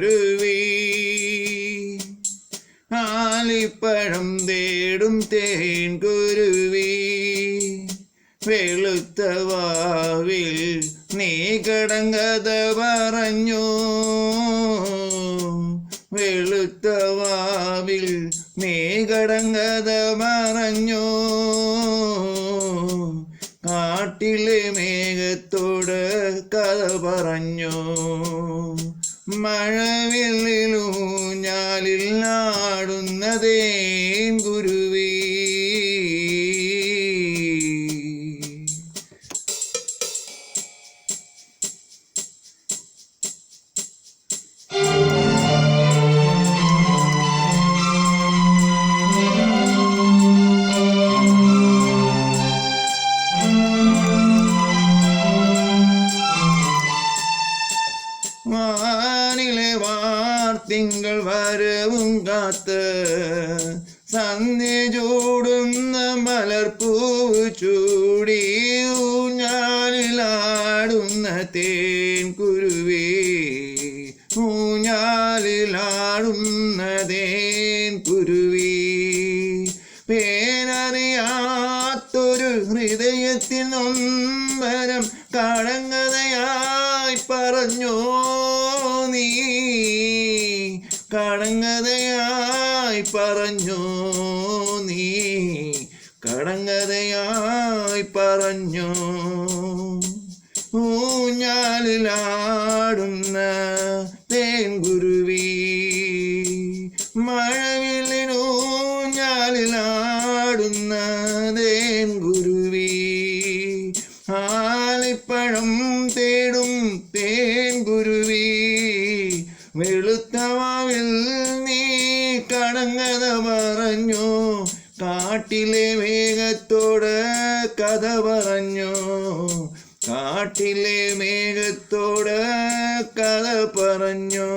കുരുവി ആലിപ്പഴം തേടും തേൻ കുരുവി വെളുത്ത വാവിൽ നീ കടങ്കഥ പറഞ്ഞു വെളുത്ത വാവിൽ നീ കടങ്കഥ പറഞ്ഞു കാട്ടിലെ മേഘത്തോട് കഥ പറഞ്ഞു മഴവില്ലിലൂഞ്ഞാലിൽ ആടുന്നതേൻ കുരുവി വാനിലെ വാർത്തിങ്കൾ വരവും കാത്ത് സന്ധ്യ ചൂടുന്ന മലർപ്പൂവ് ചൂടി ഊഞ്ഞാലിലാടുന്ന തേൻ കുരുവി ഊഞ്ഞാലിലാടുന്ന തേൻ കുരുവി പേരറിയാത്തൊരു ഹൃദയത്തിൽ നൊമ്പരം കടങ്കഥയായി പറഞ്ഞോ നീ കടങ്കഥയായി പറഞ്ഞോ നീ കടങ്കഥയായി പറഞ്ഞോ ഊഞ്ഞാലിലാടുന്ന തേൻ കുരുവി മഴവില്ലിനൂഞ്ഞാലിലാടുന്ന തേൻ കുരുവി ആലിപ്പഴം തേടും തേൻ കുരുവി വെളുത്ത വാവിൽ നീ കടങ്കഥ പറഞ്ഞു കാട്ടിലെ മേഘത്തോട് കഥ പറഞ്ഞു കാട്ടിലെ മേഘത്തോട് കഥ പറഞ്ഞു.